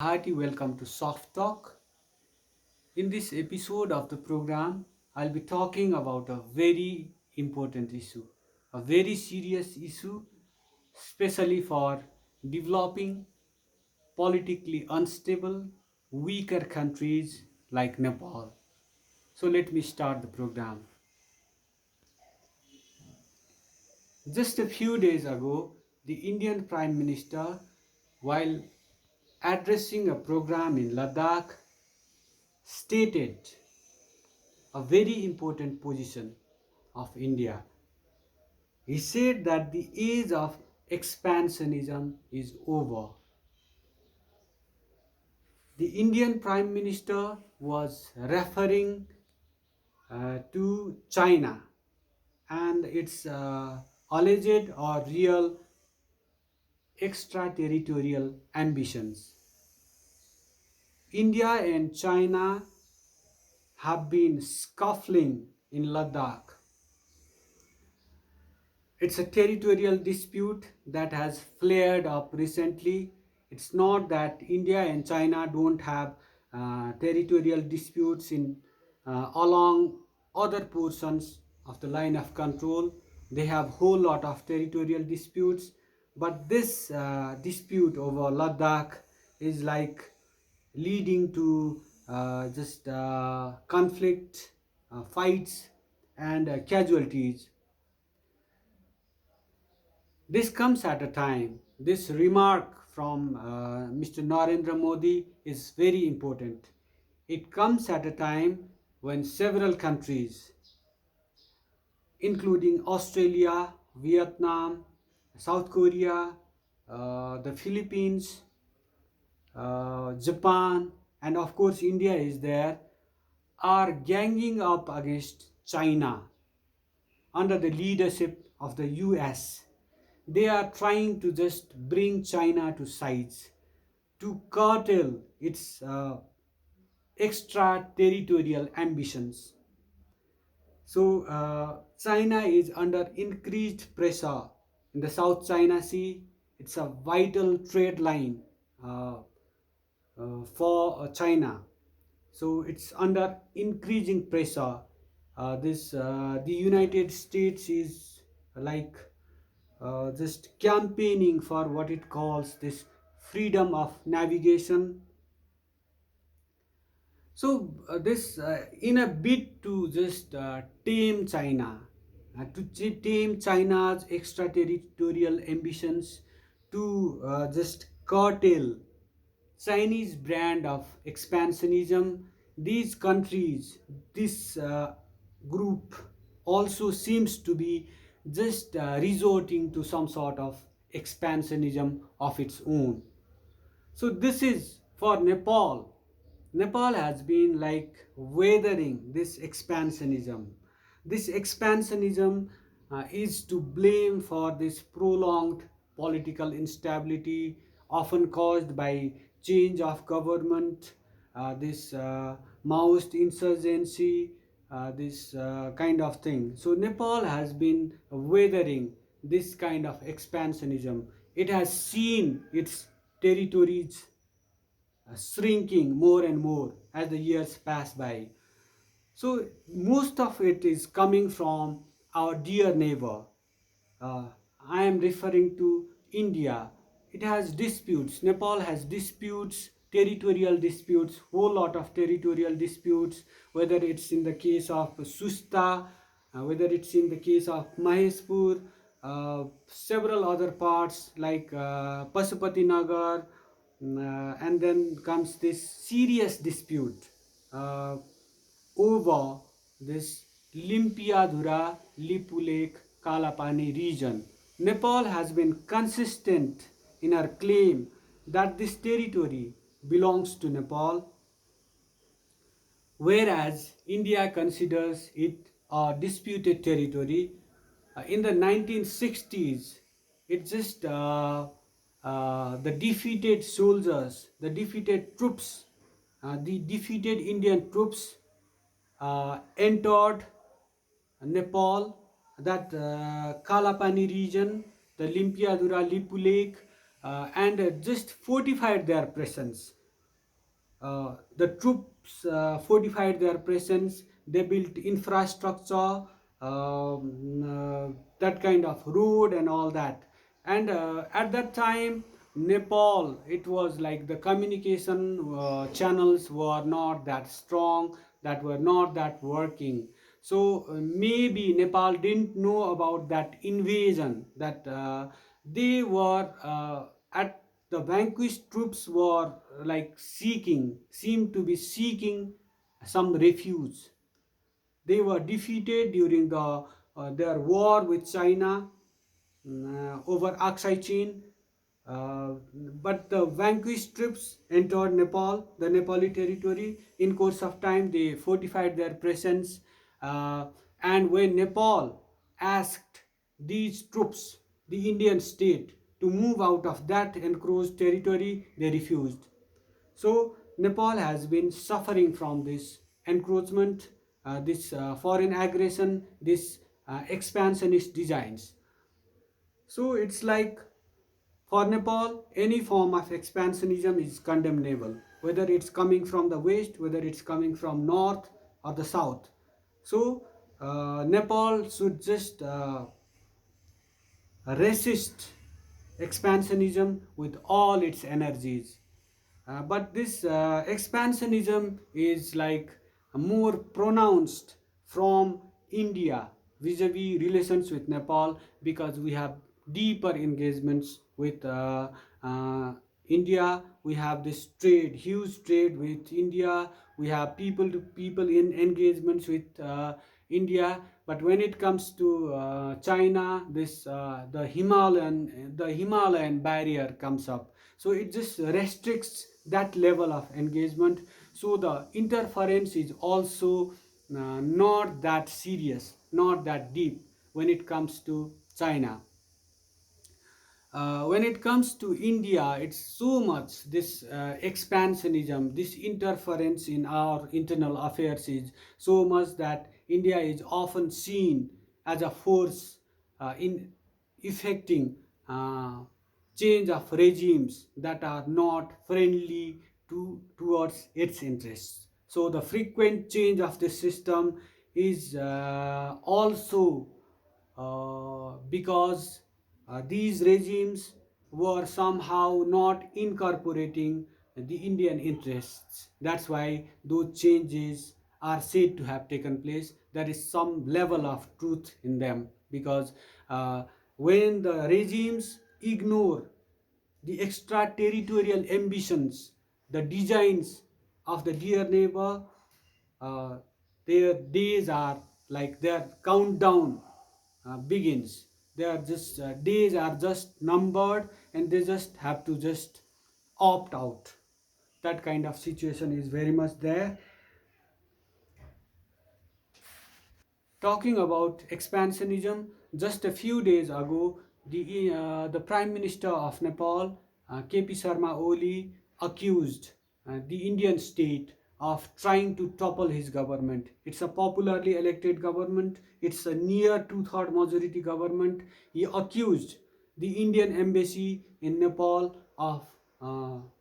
Hearty welcome to Soft Talk. In this episode of the program, I'll be talking about a very important issue, a very serious issue, especially for developing, politically unstable, weaker countries like Nepal. So let me start the program. Just a few days ago, the Indian Prime Minister, while addressing a program in Ladakh, stated a very important position of India. He said that the age of expansionism is over. The Indian Prime Minister was referring to China and its alleged or real extraterritorial ambitions. India and China have been scuffling in Ladakh. It's a territorial dispute that has flared up recently. It's not that India and China don't have territorial disputes in along other portions of the line of control. They have whole lot of territorial disputes, but this dispute over Ladakh is like leading to just conflict, fights, and casualties. This comes at a time, this remark from Mr. Narendra Modi is very important. It comes at a time when several countries, including Australia, Vietnam, South Korea, the Philippines, Japan, and of course India is there, are ganging up against China under the leadership of the US. They are trying to just bring China to sides to curtail its extraterritorial ambitions. So, China is under increased pressure in the South China Sea. It's a vital trade line uh, for China. So, it's under increasing pressure. The United States is like just campaigning for what it calls this freedom of navigation. So this in a bid to just tame China, tame China's extraterritorial ambitions, to just curtail Chinese brand of expansionism. These countries, this group also seems to be just resorting to some sort of expansionism of its own. So this is for Nepal. Nepal has been like weathering this expansionism. This expansionism is to blame for this prolonged political instability, often caused by change of government, this Maoist insurgency, this kind of thing. So Nepal has been weathering this kind of expansionism. It has seen its territories shrinking more and more as the years pass by. So most of it is coming from our dear neighbor. Uh, I am referring to India. It has disputes. Nepal has disputes, territorial disputes, whole lot of territorial disputes, whether it's in the case of Susta, whether it's in the case of Maheshpur, several other parts like Pasupati Nagar, and then comes this serious dispute uh, over this Limpiadhura Lipulek Kalapani region. Nepal has been consistent in her claim that this territory belongs to Nepal, whereas India considers it a disputed territory. In the 1960s, it just the defeated soldiers, the defeated troops, the defeated Indian troops entered Nepal, that Kalapani region, the Limpiadhura Lipu Lake, and just fortified their presence. The troops fortified their presence, they built infrastructure, that kind of road and all that. And at that time, Nepal, it was like the communication channels were not that strong, that were not that working. So maybe Nepal didn't know about that invasion, that they were at the vanquished troops were like seemed to be seeking some refuge. They were defeated during their war with China, over Aksai Chin. But the vanquished troops entered Nepal, the Nepali territory. In course of time, they fortified their presence. Uh, and when Nepal asked these troops, the Indian state, to move out of that encroached territory, they refused. So Nepal has been suffering from this encroachment, this foreign aggression, this expansionist designs. So it's like, for Nepal, any form of expansionism is condemnable, whether it's coming from the west, whether it's coming from north or the south. So Nepal should just resist expansionism with all its energies. But this expansionism is like more pronounced from India vis-a-vis relations with Nepal, because we have deeper engagements with India. We have this trade, huge trade with India. We have people to people in engagements with India. But when it comes to China, this the Himalayan barrier comes up. So it just restricts that level of engagement. So the interference is also not that serious, not that deep when it comes to China. When it comes to India, it's so much this expansionism, this interference in our internal affairs is so much that India is often seen as a force in effecting uh, change of regimes that are not friendly towards its interests. So the frequent change of the system is also because these regimes were somehow not incorporating the Indian interests. That's why those changes are said to have taken place. There is some level of truth in them, because when the regimes ignore the extraterritorial ambitions, the designs of the dear neighbor, uh, their days are like their countdown begins. Their just days are just numbered, and they just have to just opt out. That kind of situation is very much there. Talking about expansionism, just a few days ago, the Prime Minister of Nepal, KP Sharma Oli, accused the Indian state of trying to topple his government. It's a popularly elected government, it's a near two-third majority government. He accused the Indian embassy in Nepal of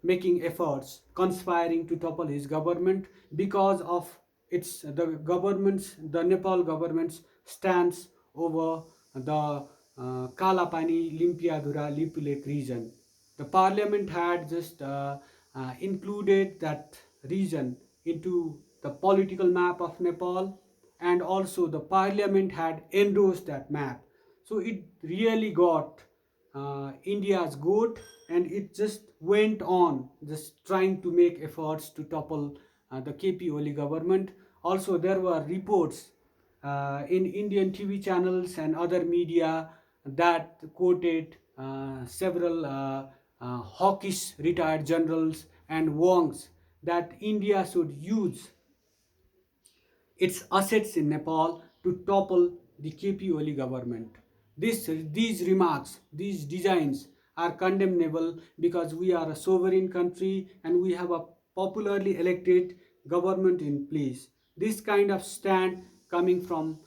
making efforts, conspiring to topple his government because of the Nepal government's stance over the Kalapani, Limpiadhura, Lipu region. The parliament had just included that region into the political map of Nepal, and also the parliament had endorsed that map. So it really got India's goat, and it just went on just trying to make efforts to topple the KP Oli government. Also, there were reports in Indian TV channels and other media that quoted several hawkish retired generals and Wongs that India should use its assets in Nepal to topple the KP Oli government. These remarks, these designs are condemnable, because we are a sovereign country and we have a popularly elected government in place. This kind of stand coming from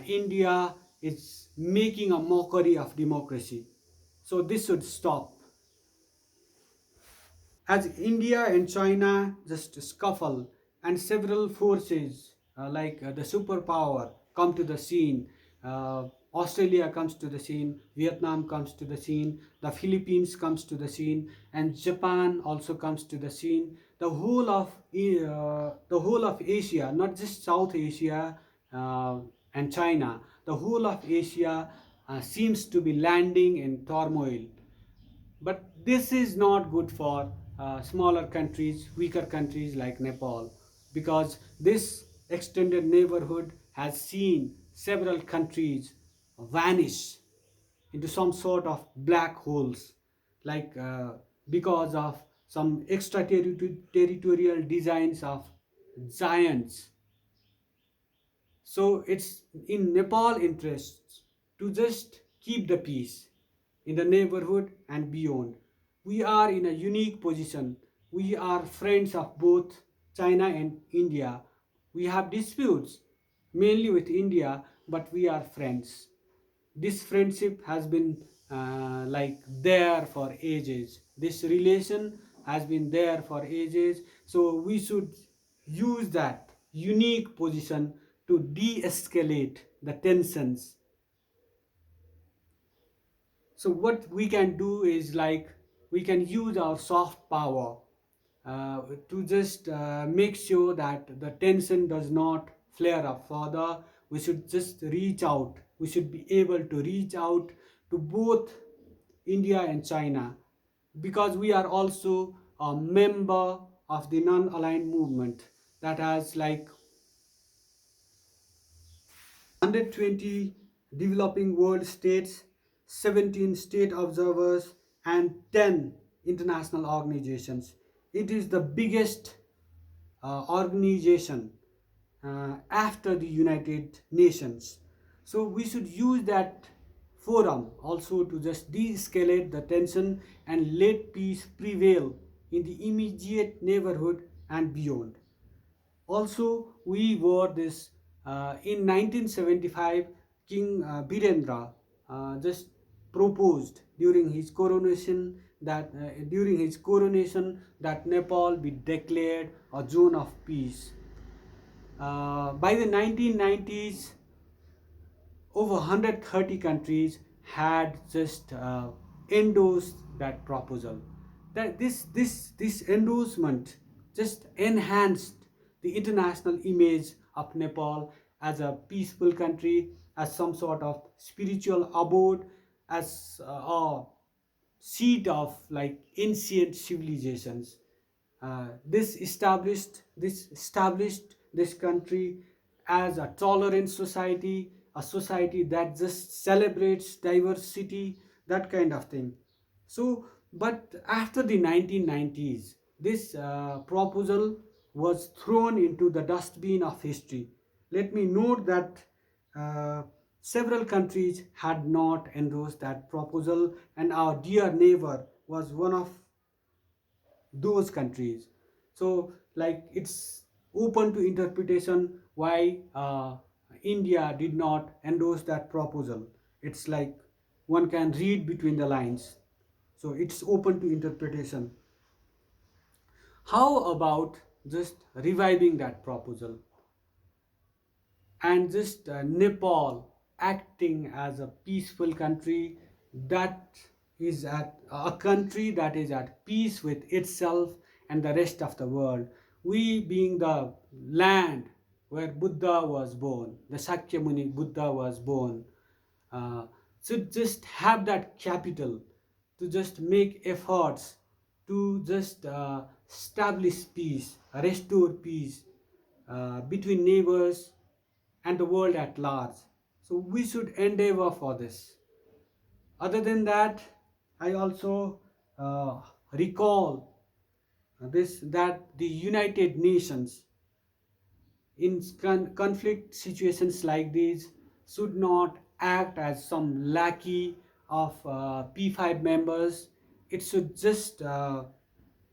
India is making a mockery of democracy. So this should stop. as India and China just scuffle and several forces the superpower come to the scene. Australia comes to the scene, Vietnam comes to the scene, the Philippines comes to the scene, and Japan also comes to the scene. The whole of Asia, not just South Asia and China, the whole of Asia seems to be landing in turmoil. But this is not good for smaller countries, weaker countries like Nepal, because this extended neighborhood has seen several countries vanish into some sort of black holes, like because of some extraterritorial designs of giants. So it's in Nepal interests to just keep the peace in the neighborhood and beyond. We are in a unique position. We are friends of both China and India. We have disputes mainly with India, but we are friends. This friendship has been there for ages. This relation has been there for ages. So we should use that unique position to de-escalate the tensions. So what we can do is like we can use our soft power to just make sure that the tension does not flare up further. We should just reach out. We should be able to reach out to both India and China, because we are also a member of the non-aligned movement that has like 120 developing world states, 17 state observers, and 10 international organizations. It is the biggest organization after the United Nations. So we should use that forum also to just de-escalate the tension and let peace prevail in the immediate neighborhood and beyond. Also, we wore this in 1975. King Birendra just proposed during his coronation that Nepal be declared a zone of peace. By the 1990s, over 130 countries had just endorsed that proposal. That this endorsement just enhanced the international image of Nepal as a peaceful country, as some sort of spiritual abode, as a seat of like ancient civilizations. This established this country as a tolerant society, a society that just celebrates diversity, that kind of thing. So, but after the 1990s, this proposal was thrown into the dustbin of history. Let me note that uh, several countries had not endorsed that proposal, and our dear neighbor was one of those countries. So like it's open to interpretation why India did not endorse that proposal. It's like one can read between the lines, so it's open to interpretation. How about just reviving that proposal and just Nepal acting as a peaceful country, that is at a country that is at peace with itself and the rest of the world. We being the land where Buddha was born, the Sakyamuni Buddha was born, uh, should just have that capital to just make efforts to just establish peace, restore peace between neighbors and the world at large. So we should endeavor for this. Other than that, I also uh, recall this that the United Nations in conflict situations like these should not act as some lackey of P5 members. It should just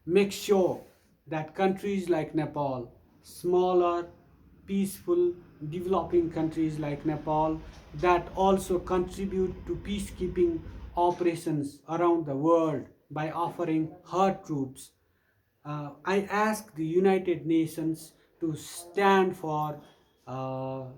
make sure that countries like Nepal, smaller, peaceful, developing countries like Nepal, that also contribute to peacekeeping operations around the world by offering her troops, I ask the United Nations to stand for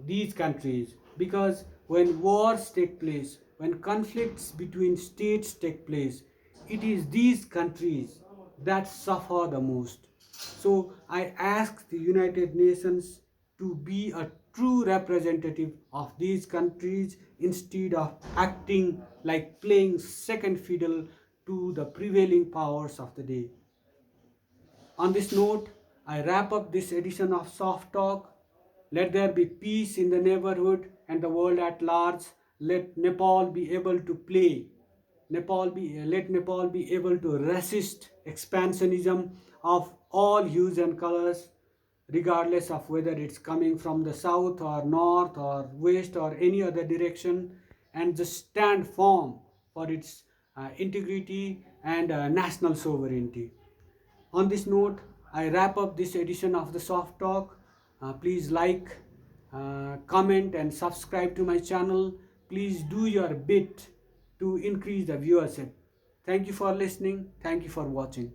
these countries, because when wars take place, when conflicts between states take place, it is these countries that suffer the most. So I ask the United Nations to be a true representative of these countries instead of acting like playing second fiddle to the prevailing powers of the day. On this note, I wrap up this edition of Soft Talk. Let there be peace in the neighborhood and the world at large. Let Nepal be able to play. Let Nepal be able to resist expansionism of all hues and colors, regardless of whether it's coming from the south or north or west or any other direction, and just stand firm for its integrity and national sovereignty. On this note, I wrap up this edition of the Soft Talk. Please like, comment, and subscribe to my channel. Please do your bit to increase the viewership. Thank you for listening. Thank you for watching.